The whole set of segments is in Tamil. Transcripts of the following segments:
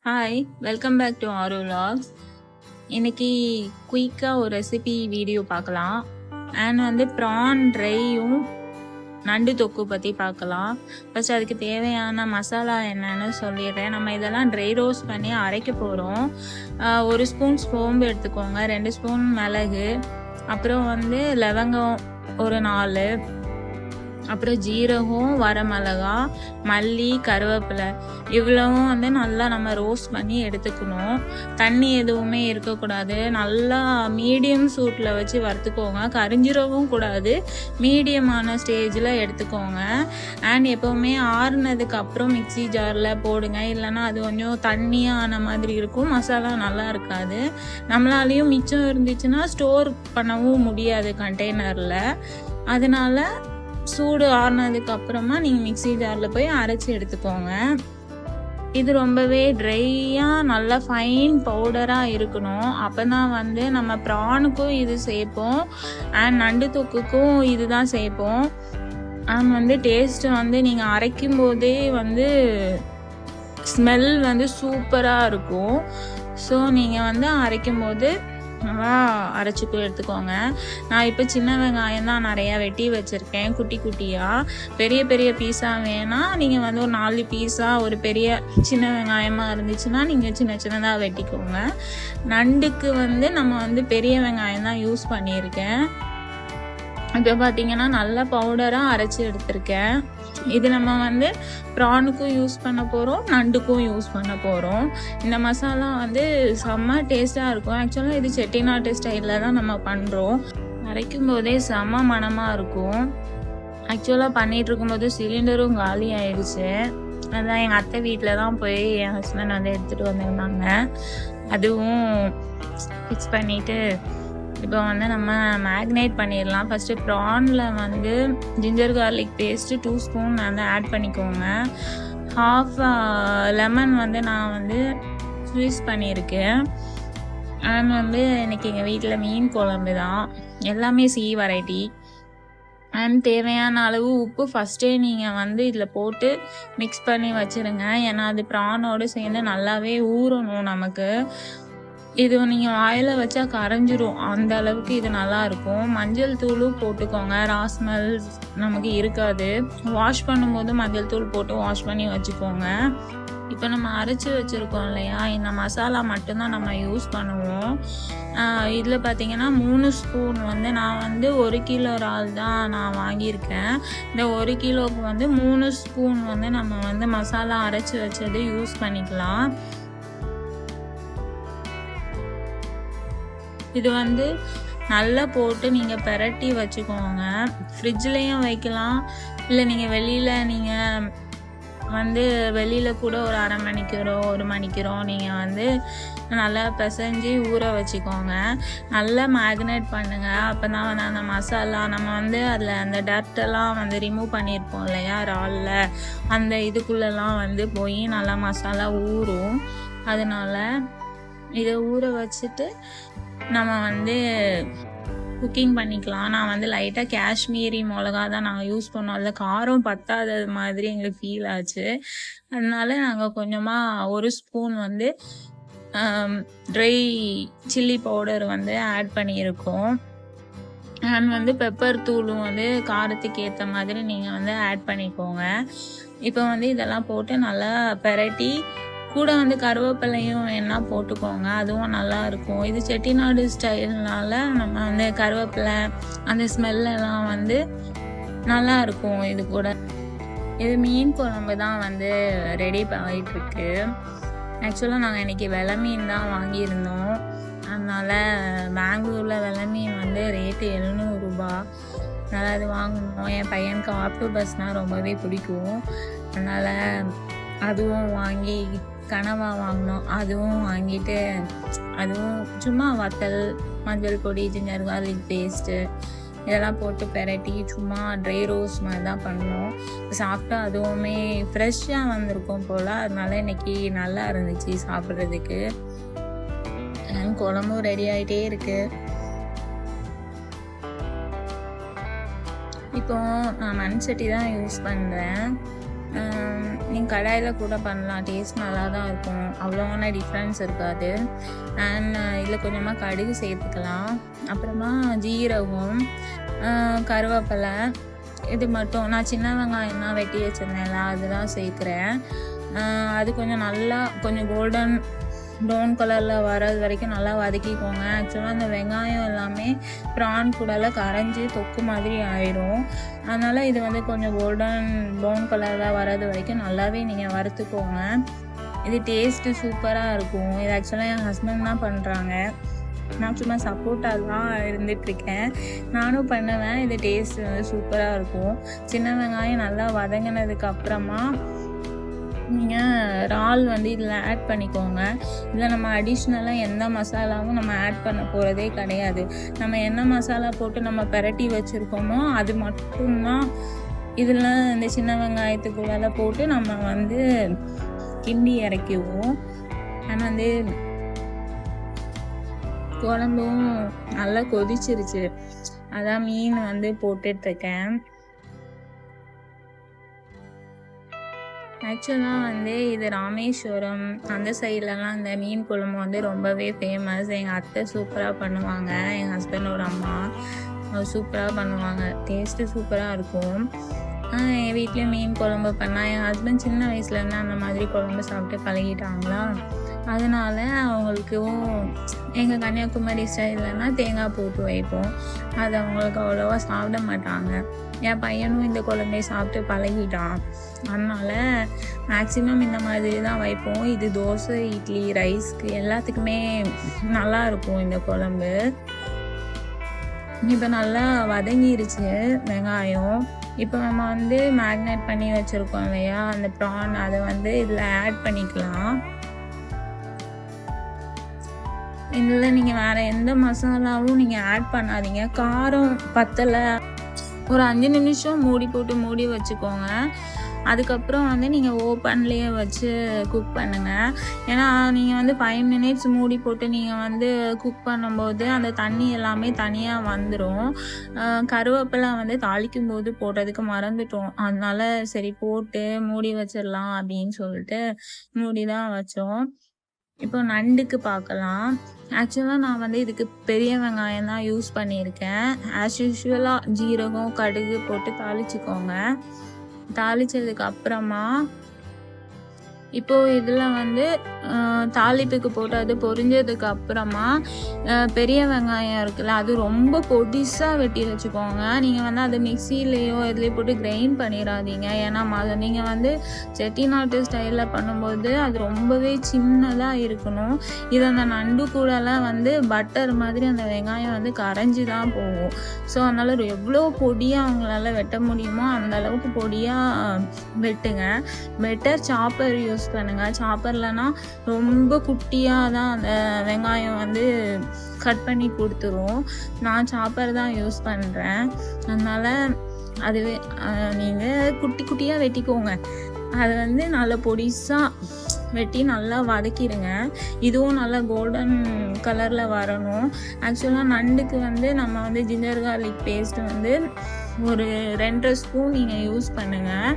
ஹாய், வெல்கம் பேக் டு ஆரோ vlogs. இன்னைக்கு குயிக்காக ஒரு ரெசிபி வீடியோ பார்க்கலாம். அண்ட் ப்ரான் ட்ரையும் நண்டு தொக்கு பற்றி பார்க்கலாம். ஃபர்ஸ்ட் அதுக்கு தேவையான மசாலா என்னன்னு சொல்லிடுறேன். நம்ம இதெல்லாம் ட்ரை ரோஸ்ட் பண்ணி அரைக்க போகிறோம். 1 ஸ்பூன் சோம்பு எடுத்துக்கோங்க, 2 ஸ்பூன் மிளகு, அப்புறம் லவங்கம் ஒரு 4, அப்புறம் ஜீரகம், வரமிளகா, மல்லி, கருவேப்பிலை இவ்வளவும் நல்லா நம்ம ரோஸ்ட் பண்ணி எடுத்துக்கணும். தண்ணி எதுவுமே இருக்கக்கூடாது. நல்லா மீடியம் சூட்டில் வச்சு வறுத்துக்கோங்க. கரிஞ்சிரவும் கூடாது, மீடியமான ஸ்டேஜில் எடுத்துக்கோங்க. அண்ட் எப்போவுமே ஆறுனதுக்கு அப்புறம் மிக்சி ஜாரில் போடுங்க, இல்லைன்னா அது கொஞ்சம் தண்ணியான மாதிரி இருக்கும், மசாலா நல்லா இருக்காது. நம்மளாலேயும் மிச்சம் இருந்துச்சுன்னா ஸ்டோர் பண்ணவும் முடியாது கண்டெய்னரில். அதனால சூடு ஆறுனதுக்கு அப்புறமா நீங்கள் மிக்சி ஜாரில் போய் அரைச்சி எடுத்துக்கோங்க. இது ரொம்பவே ட்ரையாக நல்லா ஃபைன் பவுடராக இருக்கணும். அப்போ தான் நம்ம ப்ரானுக்கும் இது சேர்ப்போம், அண்ட் நண்டு தொக்குக்கும் இது தான் சேர்ப்போம். அண்ட் டேஸ்ட்டு நீங்கள் அரைக்கும் போதே ஸ்மெல் சூப்பராக இருக்கும். ஸோ நீங்கள் அரைக்கும் போது நல்லா அரைச்சிக்கு எடுத்துக்கோங்க. நான் இப்போ சின்ன வெங்காயம் தான் நிறையா வெட்டி வச்சுருக்கேன், குட்டி குட்டியாக. பெரிய பெரிய பீஸாக வேணால் நீங்கள் ஒரு 4 பீஸாக ஒரு பெரிய சின்ன வெங்காயமாக இருந்துச்சுன்னா நீங்கள் சின்ன சின்னதாக வெட்டிக்கோங்க. நண்டுக்கு நம்ம பெரிய வெங்காயம் தான் யூஸ் பண்ணியிருக்கேன். இப்போ பார்த்தீங்கன்னா நல்லா பவுடராக அரைச்சி எடுத்திருக்கேன். இது நம்ம ப்ரானுக்கும் யூஸ் பண்ண போகிறோம், நண்டுக்கும் யூஸ் பண்ண போகிறோம். இந்த மசாலா செம்ம டேஸ்ட்டாக இருக்கும். ஆக்சுவலாக இது செட்டிநாட்டு ஸ்டைலில் தான் நம்ம பண்ணுறோம். அரைக்கும் போதே செம்ம மணமாக இருக்கும். ஆக்சுவலாக பண்ணிகிட்டு இருக்கும்போது சிலிண்டரும் காலி ஆயிடுச்சு. அதான் எங்கள் அத்தை வீட்டில் தான் போய் என் ஹஸ்பண்ட் எடுத்துகிட்டு வந்திருந்தாங்க. அதுவும் ஃபிக்ஸ் பண்ணிவிட்டு இப்போ நம்ம மேக்னேட் பண்ணிடலாம். ஃபஸ்ட்டு ப்ரானில் ginger garlic paste 2 spoon add பண்ணிக்கோங்க. ஹாஃப் லெமன் நான் ஸ்வீஸ் பண்ணியிருக்கேன். அண்ட் இன்றைக்கி எங்கள் வீட்டில் மீன் குழம்பு தான், எல்லாமே வெரைட்டி. அண்ட் தேவையான அளவு உப்பு ஃபஸ்ட்டே நீங்கள் இதில் போட்டு மிக்ஸ் பண்ணி வச்சுருங்க. ஏன்னா அது ப்ரானோடு சேர்ந்து நல்லாவே ஊறணும் நமக்கு. இது நீங்கள் வாயில் வச்சா கரைஞ்சிரும், அந்த அளவுக்கு இது நல்லாயிருக்கும். மஞ்சள் தூளும் போட்டுக்கோங்க, ராஸ்மெல் நமக்கு இருக்காது. வாஷ் பண்ணும்போது மஞ்சள் தூள் போட்டு வாஷ் பண்ணி வச்சுக்கோங்க. இப்போ நம்ம அரைச்சி வச்சுருக்கோம் இல்லையா, இந்த மசாலா மட்டும்தான் நம்ம யூஸ் பண்ணுவோம். இதில் பார்த்தீங்கன்னா 3 ஸ்பூன் நான் 1 கிலோ இறால் தான் நான் வாங்கியிருக்கேன். இந்த 1 கிலோவுக்கு 3 ஸ்பூன் நம்ம மசாலா அரைச்சி வச்சது யூஸ் பண்ணிக்கலாம். இது நல்லா போட்டு நீங்கள் பெரட்டி வச்சுக்கோங்க. ஃப்ரிட்ஜ்லேயும் வைக்கலாம், இல்லை நீங்கள் வெளியில் கூட ஒரு 1/2 மணிக்கூரோ 1 மணிக்கூரோ நீங்கள் நல்லா பிசைஞ்சு ஊற வச்சுக்கோங்க. நல்லா மேக்னேட் பண்ணுங்கள். அப்போ தான் அந்த மசாலா நம்ம அதில் அந்த டர்ட்டெல்லாம் ரிமூவ் பண்ணியிருப்போம் இல்லையா இறாலில், அந்த இதுக்குள்ளெல்லாம் போய் நல்லா மசாலா ஊறும். அதனால் இதை ஊற வச்சுட்டு நம்ம குக்கிங் பண்ணிக்கலாம். நான் லைட்டாக காஷ்மீரி மிளகா தான் நாங்கள் யூஸ் பண்ணோம். அதில் காரம் பத்தாதது மாதிரி எங்களுக்கு ஃபீல் ஆச்சு. அதனால நாங்கள் கொஞ்சமாக 1 spoon dry chilli powder add பண்ணியிருக்கோம். அண்ட் பெப்பர் தூளும் காரத்துக்கு ஏற்ற மாதிரி நீங்கள் ஆட் பண்ணிக்கோங்க. இப்போ இதெல்லாம் போட்டு நல்லா பெரட்டி கூட கருவேப்பிலையும் வேணா போட்டுக்கோங்க, அதுவும் நல்லா இருக்கும். இது செட்டிநாடு ஸ்டைல்னால நம்ம கருவேப்பிலை அந்த ஸ்மெல்லாம் நல்லா இருக்கும். இது கூட இது மீன் குழம்பு தான் ரெடி ஆகிட்டுருக்கு. ஆக்சுவலாக நாங்கள் இன்றைக்கி வெலை மீன் தான் வாங்கியிருந்தோம். அதனால் பெங்களூரில் வெலை மீன் ரேட்டு 700 ரூபா. அதனால் அது வாங்கணும். என் பையனுக்கு ஆக்டோபஸ்னால் ரொம்பவே பிடிக்கும். அதனால் அதுவும் வாங்கி கனவா வாங்கினோம். அதுவும் வாங்கிட்டு அதுவும் சும்மா வத்தல், மஞ்சள் பொடி, ஜிஞ்சர் கார்லிக் பேஸ்ட்டு இதெல்லாம் போட்டு பெரட்டி சும்மா ட்ரை ரோஸ்ட் மாதிரி தான் பண்ணோம். சாப்பிட்டா அதுவுமே ஃப்ரெஷ்ஷாக வந்திருக்கும் போல். அதனால இன்றைக்கி நல்லா இருந்துச்சு சாப்பிட்றதுக்கு. குழம்பும் ரெடி ஆகிட்டே இருக்குது. இப்போ நான் மண் சட்டி தான் யூஸ் பண்ணுறேன். நீங்கள் கடாயில் கூட பண்ணலாம், டேஸ்ட் நல்லா தான் இருக்கும், அவ்வளோவான டிஃப்ரென்ஸ் இருக்காது. அண்ட் இதில் கொஞ்சமாக கடுகு சேர்த்துக்கலாம், அப்புறமா ஜீரகம், கருவேப்பிலை, இது மட்டும். நான் சின்ன வெங்காயம் தான் வெட்டி வச்சுருந்தேன்ல அதெல்லாம் சேர்க்குறேன். அது கொஞ்சம் நல்லா கொஞ்சம் கோல்டன் ப்ரௌன் கலரில் வர்றது வரைக்கும் நல்லா வதக்கிக்கோங்க. ஆக்சுவலாக அந்த வெங்காயம் எல்லாமே ப்ரான் கூடலாம் கரைஞ்சி தொக்கு மாதிரி ஆயிடும். அதனால் இது வந்து கொஞ்சம் கோல்டன் ப்ரௌன் கலரில் வர்றது வரைக்கும் நல்லாவே நீங்கள் வறுத்துக்கோங்க. இது டேஸ்ட்டு சூப்பராக இருக்கும். இது ஆக்சுவலாக என் ஹஸ்பண்ட் தான் பண்ணுறாங்க, நான் சும்மா சப்போர்ட்டாக தான் இருந்துகிட்ருக்கேன். நானும் பண்ணுவேன். இது டேஸ்ட் வந்து சூப்பராக இருக்கும். சின்ன வெங்காயம் நல்லா வதங்கினதுக்கு அப்புறமா நீங்கள் இறால் வந்து இதில் ஆட் பண்ணிக்கோங்க. இதில் நம்ம அடிஷ்னலாக எந்த மசாலாவும் நம்ம ஆட் பண்ண போகிறதே கிடையாது. நம்ம என்ன மசாலா போட்டு நம்ம பிரட்டி வச்சுருக்கோமோ அது மட்டும்தான் இதில் இந்த சின்ன வெங்காயத்துக்குள்ளே போட்டு நம்ம வந்து கிண்டி இறக்கிடுவோம். ஆனால் வந்து குழம்பும் நல்லா கொதிச்சிருச்சு, அதான் மீன் வந்து போட்டுட்ருக்கேன். ஆக்சுவலாக வந்து இது ராமேஸ்வரம் அந்த சைட்லலாம் இந்த மீன் குழம்பு வந்து ரொம்பவே ஃபேமஸ். எங்கள் அத்தை சூப்பராக பண்ணுவாங்க, எங்கள் ஹஸ்பண்டோட அம்மா சூப்பராக பண்ணுவாங்க, டேஸ்ட்டு சூப்பராக இருக்கும். என் வீட்லேயும் மீன் குழம்பு பண்ணால் என் ஹஸ்பண்ட் சின்ன வயசுலேருந்து அந்த மாதிரி குழம்பு சாப்பிட்டு பழகிட்டாங்களா, அதனால் அவங்களுக்கும் எங்கள் கன்னியாகுமரி ஸ்டைல்லனா தேங்காய் போட்டு வைப்போம். அது அவங்களுக்கு அவ்வளோவா சாப்பிட மாட்டாங்க. என் பையனும் இந்த குழம்பே சாப்பிட்டு பழகிட்டான், அதனால் மேக்ஸிமம் இந்த மாதிரி தான் வைப்போம். இது தோசை, இட்லி, ரைஸ்க்கு எல்லாத்துக்குமே நல்லாயிருக்கும் இந்த குழம்பு. இப்போ நல்லா வதங்கிருச்சு வெங்காயம். இப்போ நம்ம வந்து மேக்னேட் பண்ணி வச்சுருக்கோம் இல்லையா அந்த ப்ரான், அதை வந்து இதில் ஆட் பண்ணிக்கலாம். இதில் நீங்கள் வேறு எந்த மசாலாவும் நீங்கள் ஆட் பண்ணாதீங்க. காரம் பத்தலை, ஒரு 5 நிமிஷம் மூடி வச்சுக்கோங்க. அதுக்கப்புறம் வந்து நீங்கள் ஓப்பன்லேயே வச்சு குக் பண்ணுங்கள். ஏன்னா நீங்கள் வந்து 5 மினிட்ஸ் மூடி போட்டு நீங்கள் வந்து குக் பண்ணும்போது அந்த தண்ணி எல்லாமே தனியாக வந்துடும். கருவேப்பிலை வந்து தாளிக்கும் போது போட்டதுக்கு மறந்துட்டோம், அதனால சரி போட்டு மூடி வச்சிடலாம் அப்படின்னு சொல்லிட்டு மூடி தான் வச்சோம். இப்போ நண்டுக்கு பார்க்கலாம். ஆக்சுவலாக நான் வந்து இதுக்கு பெரிய வெங்காயம் தான் யூஸ் பண்ணியிருக்கேன். ஆஸ் யூஷுவலாக ஜீரகம் கடுகு போட்டு தாளிச்சிக்கோங்க. தாளித்ததுக்கு அப்புறமா இப்போது இதில் வந்து தாளிப்புக்கு போட்டு அது பொரிஞ்சதுக்கு அப்புறமா பெரிய வெங்காயம் இருக்குல்ல அது ரொம்ப பொடிசாக வெட்டி வச்சுக்கோங்க. நீங்கள் வந்து அது மிக்சிலேயோ இதுலேயோ போட்டு கிரைண்ட் பண்ணிடாதீங்க. ஏன்னா நீங்கள் வந்து செட்டிநாட்டு ஸ்டைலில் பண்ணும்போது அது ரொம்பவே சின்னதாக இருக்கணும். இது அந்த நண்டு கூடலாம் வந்து பட்டர் மாதிரி அந்த வெங்காயம் வந்து கரைஞ்சி தான் போகும். ஸோ அதனால் எவ்வளோ பொடியாக அவங்களால வெட்ட முடியுமோ அந்த அளவுக்கு பொடியாக வெட்டுங்க. பெட்டர் சாப்பர் யூஸ் பண்ணுங்கள். சாப்பர்லனா ரொம்ப குட்டியாக தான் அந்த வெங்காயம் வந்து கட் பண்ணி கொடுத்துரும். நான் சாப்பர் தான் யூஸ் பண்ணுறேன், அதனால் அதுவே நீங்கள் குட்டி குட்டியாக வெட்டிக்கோங்க. அது வந்து நல்லா பொடிசாக வெட்டி நல்லா வதக்கிடுங்க. இதுவும் நல்லா கோல்டன் கலரில் வரணும். ஆக்சுவலாக நண்டுக்கு வந்து நம்ம வந்து ஜிஞ்சர் கார்லிக் பேஸ்ட்டு வந்து ஒரு 2.5 ஸ்பூன் நீங்கள் யூஸ் பண்ணுங்கள்.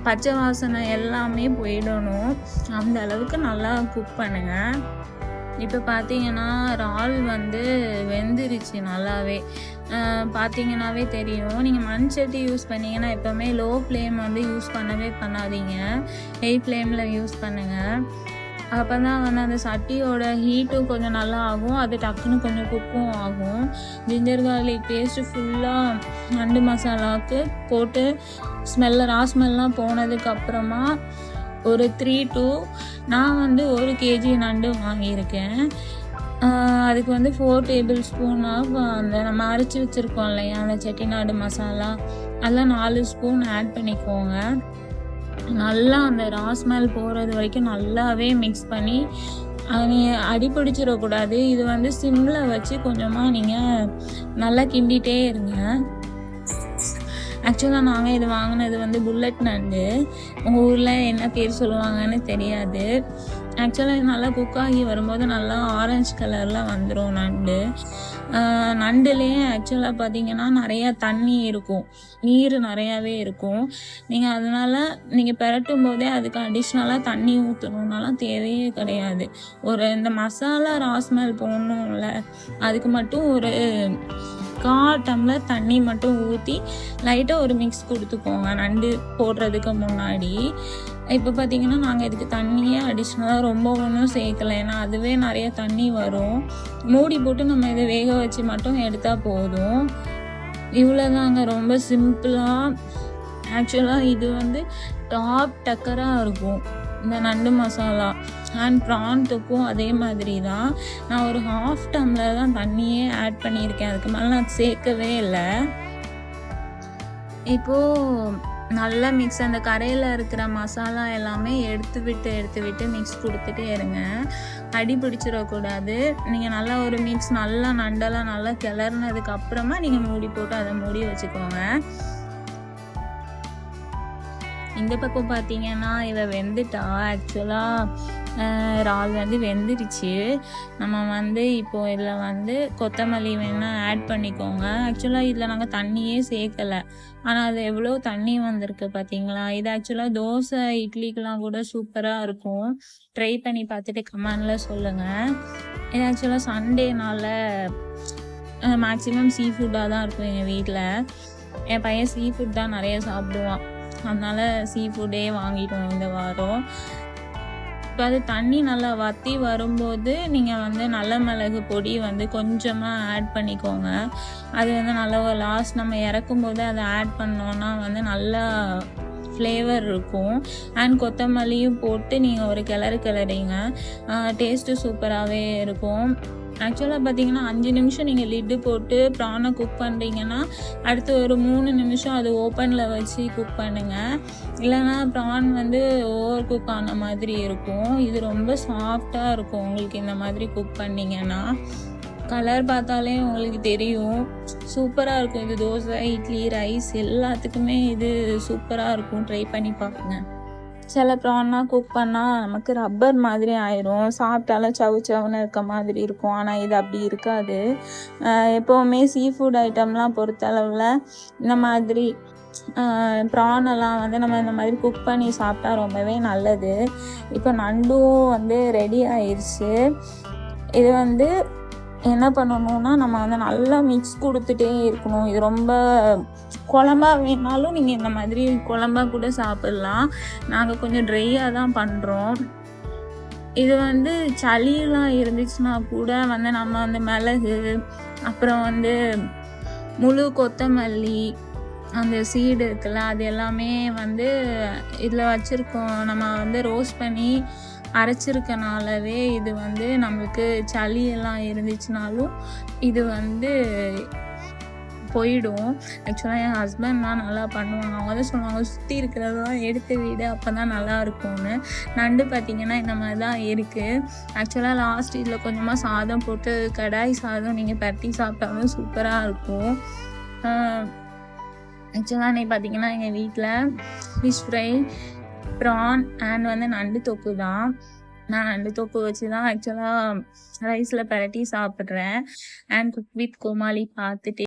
பச்சை வாசனை எல்லாமே போயிடணும், அந்த அளவுக்கு நல்லா குக் பண்ணுங்கள். இப்போ பார்த்தீங்கன்னா இறால் வந்து வெந்துருச்சு நல்லாவே, பார்த்தீங்கன்னாவே தெரியும். நீங்கள் மண் சட்டி யூஸ் பண்ணிங்கன்னா எப்போவுமே லோ ஃப்ளேம் வந்து யூஸ் பண்ணவே பண்ணாதீங்க, ஹை ஃப்ளேமில் யூஸ் பண்ணுங்கள். அப்போ தான் வந்து அந்த சட்டியோட ஹீட்டும் கொஞ்சம் நல்லா ஆகும், அது டக்குன்னு கொஞ்சம் குக்கும் ஆகும். ஜிஞ்சர் கார்லிக் பேஸ்ட்டு ஃபுல்லாக நண்டு மசாலாவுக்கு போட்டு ரா ஸ்மெல்லாம் போனதுக்கப்புறமா ஒரு 3 to நான் வந்து 1 kg நண்டு வாங்கியிருக்கேன். அதுக்கு வந்து 4 டேபிள் ஸ்பூன் ஆஃப் அந்த நம்ம அரைச்சி வச்சுருக்கோம் இல்லையா அந்த செட்டிநாடு மசாலா, அதெல்லாம் 4 ஸ்பூன் ஆட் பண்ணிக்கோங்க. நல்லா அந்த ரா ஸ்மெல் போகிறது வரைக்கும் நல்லாவே மிக்ஸ் பண்ணி அடி பிடிச்சிடக்கூடாது. இது வந்து சிம்மில் வச்சு கொஞ்சமாக நீங்கள் நல்லா கிண்டிகிட்டே இருங்க. ஆக்சுவலாக நாங்கள் இது வாங்கினது வந்து புல்லட் நண்டு, உங்கள் ஊரில் என்ன பேர் சொல்லுவாங்கன்னு தெரியாது. ஆக்சுவலாக இது நல்லா குக் ஆகி வரும்போது நல்லா ஆரஞ்சு கலரில் வந்துடும் நண்டு. நண்டுலேயும் ஆக்சுவலாக பார்த்தீங்கன்னா நிறையா தண்ணி இருக்கும், நீர் நிறையாவே இருக்கும். நீங்கள் அதனால் நீங்கள் பெரட்டும் போதே அதுக்கு அடிஷ்னலாக தண்ணி ஊற்றணுன்னாலாம் தேவையே கிடையாது. இந்த மசாலா ராஸ்மல் போடணும்ல, அதுக்கு மட்டும் ஒரு 1/4 டம்ளர் தண்ணி மட்டும் ஊற்றி லைட்டாக ஒரு மிக்ஸ் கொடுத்துக்கோங்க நண்டு போடுறதுக்கு முன்னாடி. இப்போ பார்த்தீங்கன்னா நாங்கள் இதுக்கு தண்ணியே அடிஷ்னலாக ரொம்ப ஒன்றும் சேர்க்கலை, ஏன்னா அதுவே நிறைய தண்ணி வரும். மூடி போட்டு நம்ம இதை வேக வச்சு மட்டும் எடுத்தால் போதும். இவ்வளோதாங்க, ரொம்ப சிம்பிளாக. ஆக்சுவலாக இது டாப் டக்கராக இருக்கும் இந்த நண்டு மசாலா. அண்ட் ப்ரான் தொக்கும் அதே மாதிரி தான். நான் ஒரு 1/2 டம்ளர் தான் தண்ணியே ஆட் பண்ணியிருக்கேன், அதுக்கு மேலே நான் சேர்க்கவே இல்லை. இப்போது நல்லா மிக்ஸ், அந்த கரையில் இருக்கிற மசாலா எல்லாமே எடுத்து விட்டு மிக்ஸ் கொடுத்துட்டே இருங்க, அடி பிடிச்சிடக்கூடாது. நீங்கள் நல்லா ஒரு மிக்ஸ், நல்லா நண்டெல்லாம் நல்லா கிளறினதுக்கு அப்புறமா நீங்கள் மூடி போட்டு அதை மூடி வச்சுக்கோங்க. இந்த பக்கம் பார்த்தீங்கன்னா இதை வெந்துட்டா. ஆக்சுவலாக இறால் வெந்துடுச்சு. நம்ம இப்போது இதில் கொத்தமல்லி வேணால் ஆட் பண்ணிக்கோங்க. ஆக்சுவலாக இதில் நாங்கள் தண்ணியே சேர்க்கலை, ஆனால் அது எவ்வளோ தண்ணி வந்திருக்கு பார்த்தீங்களா. இது ஆக்சுவலாக தோசை இட்லிக்கெலாம் கூட சூப்பராக இருக்கும். ட்ரை பண்ணி பார்த்துட்டு கமெண்டில் சொல்லுங்கள். இது ஆக்சுவலாக சண்டேனால மேக்ஸிமம் சீ ஃபுட்டாக தான் இருக்கும் எங்கள் வீட்டில். என் பையன் சீ ஃபுட் தான் நிறைய சாப்பிடுவான், அதனால் சீ ஃபுட்டே வாங்கிட்டோம் இந்த வாரம். இப்போ அது தண்ணி நல்லா வற்றி வரும்போது நீங்கள் நல்ல மிளகு பொடி கொஞ்சமாக ஆட் பண்ணிக்கோங்க. அது நல்லா லாஸ்ட் நம்ம இறக்கும்போது அதை ஆட் பண்ணோன்னா நல்லா ஃப்ளேவர் இருக்கும். அண்ட் கொத்தமல்லியும் போட்டு நீங்கள் ஒரு கிளறிங்க, டேஸ்ட்டு சூப்பராகவே இருக்கும். ஆக்சுவலாக பார்த்தீங்கன்னா 5 நிமிஷம் நீங்கள் லிட்டு போட்டு ப்ரானை குக் பண்ணுறீங்கன்னா அடுத்து ஒரு 3 நிமிஷம் அது ஓப்பனில் வச்சு குக் பண்ணுங்கள். இல்லைன்னா ப்ரான் ஓவர் குக் ஆன மாதிரி இருக்கும். இது ரொம்ப சாஃப்டாக இருக்கும் உங்களுக்கு இந்த மாதிரி குக் பண்ணிங்கன்னா. கலர் பார்த்தாலே உங்களுக்கு தெரியும், சூப்பராக இருக்கும். இது தோசை இட்லி ரைஸ் எல்லாத்துக்குமே இது சூப்பராக இருக்கும், ட்ரை பண்ணி பார்க்குங்க. சில ப்ரான்னா குக் பண்ணால் நமக்கு ரப்பர் மாதிரி ஆயிரும், சாப்பிட்டாலும் சவுன்னு இருக்க மாதிரி இருக்கும். ஆனால் இது அப்படி இருக்காது. எப்போவுமே சீ ஃபுட் ஐட்டம்லாம் பொறுத்தளவில் இந்த மாதிரி ப்ரானெல்லாம் நம்ம இந்த மாதிரி குக் பண்ணி சாப்பிட்டா ரொம்பவே நல்லது. இப்போ நண்டும் ரெடி ஆயிடுச்சு. இது என்ன பண்ணணும்னா நம்ம நல்லா மிக்ஸ் கொடுத்துட்டே இருக்கணும். இது ரொம்ப குழம்பா வேணாலும் நீங்கள் இந்த மாதிரி குழம்பா கூட சாப்பிட்லாம். நாங்கள் கொஞ்சம் ட்ரையாக தான் பண்ணுறோம். இது சளியெல்லாம் இருந்துச்சுன்னா கூட நம்ம மிளகு, அப்புறம் முழு கொத்தமல்லி, அந்த சீடு இருக்குல்ல, அது எல்லாமே இதில் வச்சுருக்கோம். நம்ம ரோஸ்ட் பண்ணி அரைச்சிருக்கனாலவே இது நம்மளுக்கு சளியெல்லாம் இருந்துச்சுனாலும் இது போயிடும். ஆக்சுவலாக என் ஹஸ்பண்ட்லாம் நல்லா பண்ணுவாங்க. அவங்க தான் சொல்லுவாங்க சுற்றி இருக்கிறதெல்லாம் எடுத்து விடு, அப்போ தான் நல்லா இருக்கும்னு. நண்டு பார்த்திங்கன்னா இந்த மாதிரி தான் இருக்குது. ஆக்சுவலாக லாஸ்ட் இதில் கொஞ்சமாக சாதம் போட்டு கடாய் சாதம் நீங்கள் பரட்டி சாப்பிட்டாலும் சூப்பராக இருக்கும். ஆக்சுவலாக நீ பார்த்திங்கன்னா எங்கள் வீட்டில் ஃபிஷ் ஃப்ரை, ப்ரான் அண்ட் நண்டு தொக்கு தான். நான் நண்டு தொக்கு வச்சு தான் ஆக்சுவலாக ரைஸில் பரட்டி சாப்பிட்றேன். அண்ட் குக் வித் கோமாளி பார்த்துட்டு